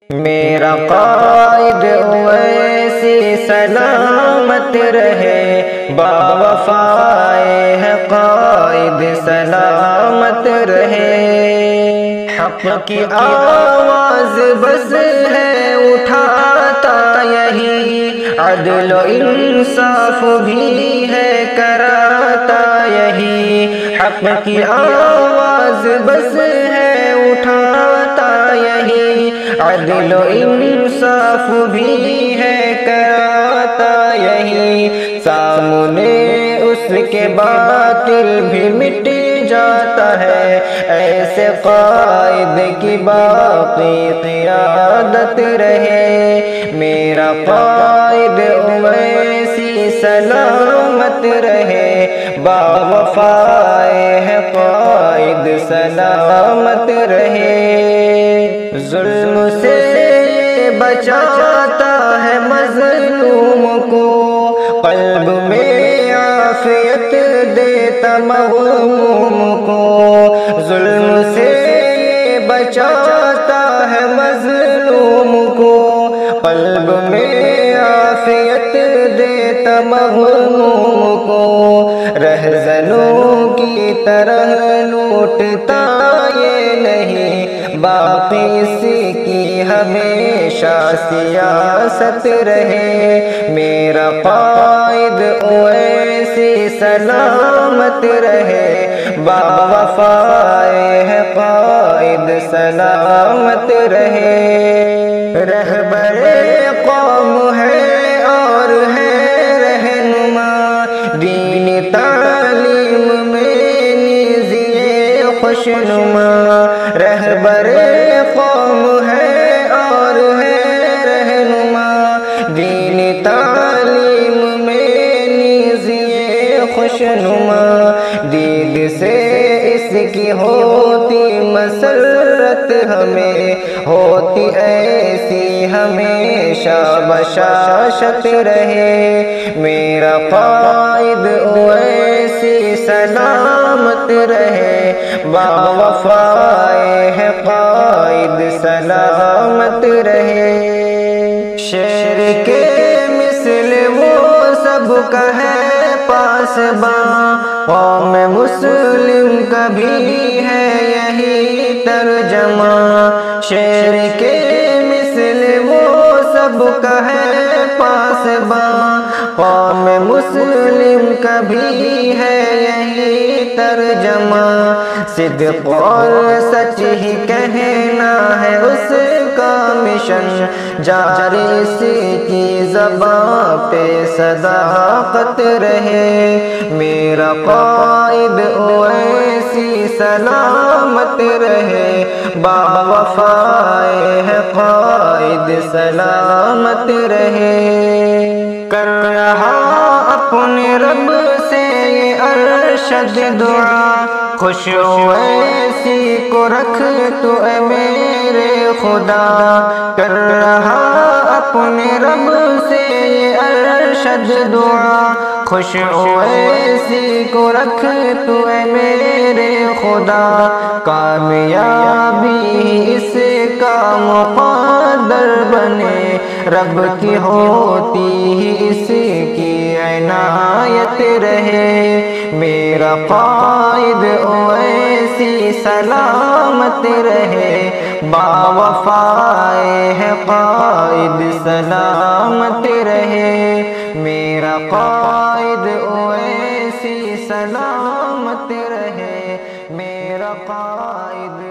میرا قائد اویسی سلامت رہے، باوفائے ہے قائد سلامت رہے۔ حق کی آواز بس ہے اٹھاتا یہی، عدل و انصاف بھی ہے کراتا یہی۔ حق کی آواز بس ہے اٹھاتا یہی، عدل و انصاف بھی ہے کراتا یہی۔ سامنے اس کے باطل بھی مٹ جاتا ہے، ایسے قائد کی باقی قیادت رہے۔ میرا قائد اویسی سلامت رہے، باوفائے ہے قائد سلامت رہے۔ ظلم سے بچاتا ہے مظلوم کو، قلب میں عافیت دیتا مغموم کو۔ ظلم سے بچاتا ہے مظلوم کو، قلب میں عافیت دیتا مغموم کو۔ رہزنوں کی طرح لوٹتا یہ نہیں، باقی اس کی ہمیشہ سیاست رہے۔ میرا قائد اویسی سلامت رہے، باوفائے ہے قائد سلامت رہے۔ رہبر قوم ہے اور ہے رہنما، دین تعلیم میں نیزیے خوشنما۔ رہبر قوم ہے اور ہے رہنما، دین تعلیم میں نیزیے خوشنما۔ دید سے اس کی ہوتی مسرت ہمیں، ہوتی ایسی ہمیشہ بشاشت رہے۔ میرا قائد اویسی سلامت رہے، باوفائے ہے قائد سلامت رہے۔ شیر کے مثل وہ سب کا ہے پاسباں، قوم مسلم کا بھی ہے یہی ترجمہ۔ شیر کے مثل وہ سب کا ہے پاسباں، قوم مسلم کا بھی ہے یہی ترجمہ۔ صدق اور سچ ہی کہنا ہے اس کا مشن، جاری اس کی زبان پہ صداقت رہے۔ میرا قائد اویسی سلامت رہے، باوفائے ہے قائد سلامت رہے۔ کر رہا اپنے رب سے یہ ارشد دعا، خوش اویسی کو رکھ تو اے میرے خدا۔ کر رہا اپنے رب سے یہ ارشد دعا، خوش اویسی کو رکھ تو اے میرے خدا۔ کامیابی اس کا مقدر بنے، رب کی ہوتی ہی اس کی عنایت رہے۔ میرا قائد اویسی سلامت رہے، باوفائے ہے قائد سلامت رہے۔ میرا قائد اویسی سلامت رہے، میرا قائد